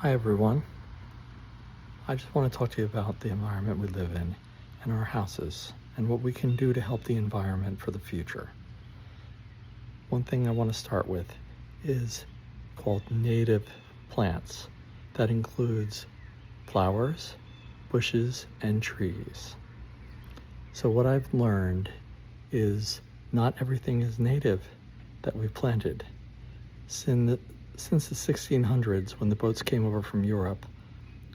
Hi everyone. I just want to talk to you about the environment we live in and our houses and what we can do to help the environment for the future. One thing I want to start with is called native plants. That includes flowers, bushes, and trees. So what I've learned is not everything is native that we planted. Since the 1600s, when the boats came over from Europe,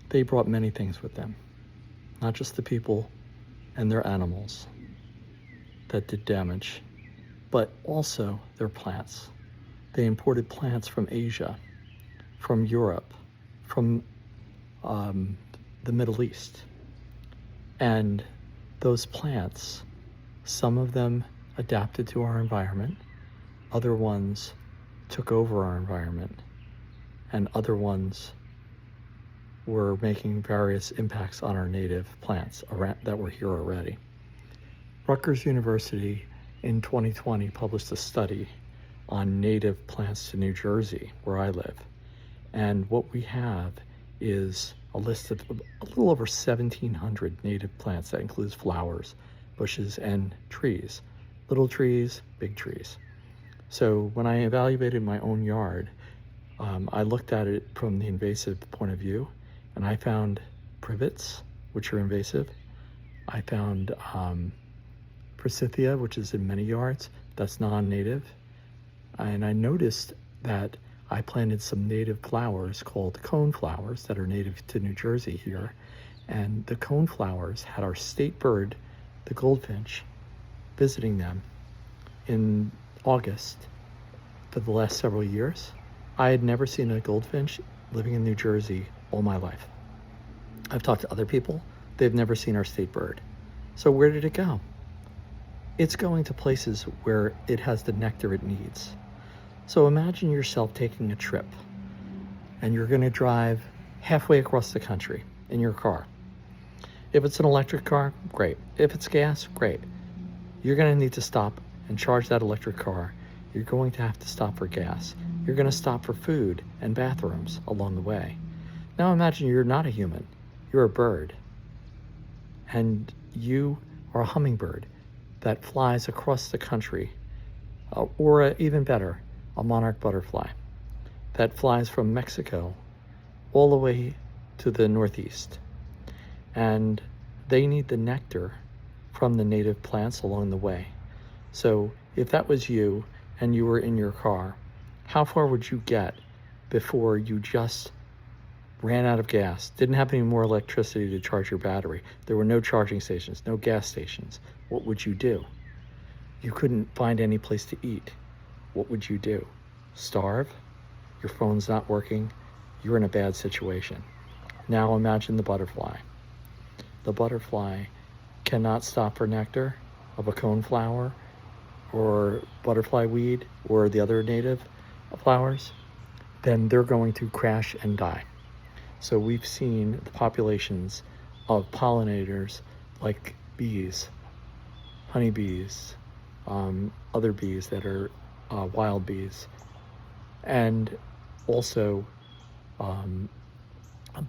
they brought many things with them, not just the people and their animals that did damage, but also their plants. They imported plants from Asia, from Europe, from the Middle East. And those plants, some of them adapted to our environment, other ones took over our environment, and other ones were making various impacts on our native plants that were here already. Rutgers University in 2020 published a study on native plants to New Jersey, where I live. And what we have is a list of a little over 1,700 native plants that includes flowers, bushes, and trees. Little trees, big trees. So when I evaluated my own yard, I looked at it from the invasive point of view, and I found privets, which are invasive. I found forsythia, which is in many yards, that's non-native. And I noticed that I planted some native flowers called cone flowers that are native to New Jersey here. And the cone flowers had our state bird, the goldfinch, visiting them in August for the last several years. I had never seen a goldfinch living in New Jersey all my life. I've talked to other people, they've never seen our state bird. So where did it go? It's going to places where it has the nectar it needs. So imagine yourself taking a trip and you're going to drive halfway across the country in your car. If it's an electric car, great. If it's gas, great. You're going to need to stop and charge that electric car. You're going to have to stop for gas. You're going to stop for food and bathrooms along the way. Now imagine you're not a human, you're a bird. And you are a hummingbird that flies across the country, or even better, a monarch butterfly that flies from Mexico all the way to the Northeast. And they need the nectar from the native plants along the way. So if that was you and you were in your car, how far would you get before you just ran out of gas, didn't have any more electricity to charge your battery? There were no charging stations, no gas stations. What would you do? You couldn't find any place to eat. What would you do? Starve? Your phone's not working. You're in a bad situation. Now imagine the butterfly. The butterfly cannot stop for nectar of a coneflower or butterfly weed or the other native flowers. Then they're going to crash and die. So we've seen the populations of pollinators like bees, honeybees, other bees that are wild bees, and also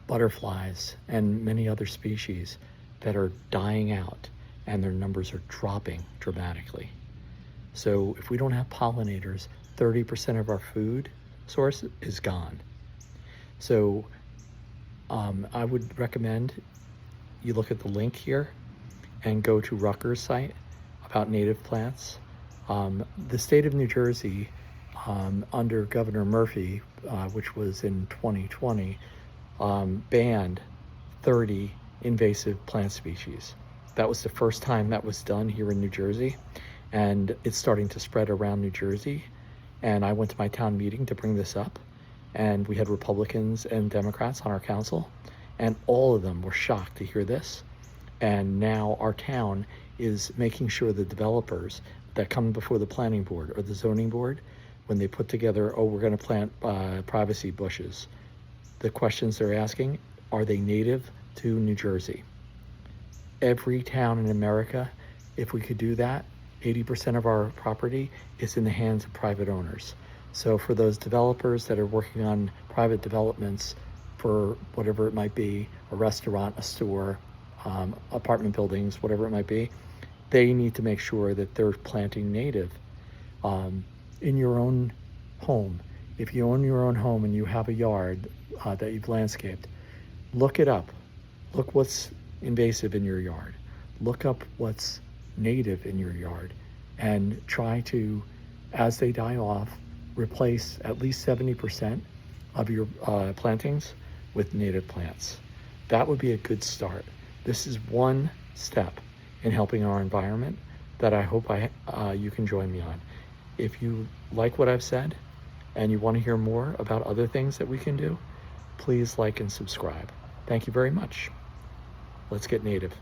butterflies and many other species that are dying out, and their numbers are dropping dramatically. So if we don't have pollinators, 30% of our food source is gone. So I would recommend you look at the link here and go to Rutgers' site about native plants. The state of New Jersey, under Governor Murphy, which was in 2020, banned 30 invasive plant species. That was the first time that was done here in New Jersey, and it's starting to spread around New Jersey. And I went to my town meeting to bring this up, and we had Republicans and Democrats on our council, and all of them were shocked to hear this. And now our town is making sure the developers that come before the planning board or the zoning board, when they put together, oh, we're going to plant privacy bushes, the questions they're asking, are they native to New Jersey? Every town in America, if we could do that, 80% of our property is in the hands of private owners. So for those developers that are working on private developments, for whatever it might be, a restaurant, a store, apartment buildings, whatever it might be, they need to make sure that they're planting native. In your own home, if you own your own home and you have a yard that you've landscaped, look it up. Look what's invasive in your yard. Look up what's native in your yard and try to, as they die off, replace at least 70% of your plantings with native plants. That would be a good start. This is one step in helping our environment that I hope you can join me on. If you like what I've said and you want to hear more about other things that we can do, please like and subscribe. Thank you very much. Let's get native.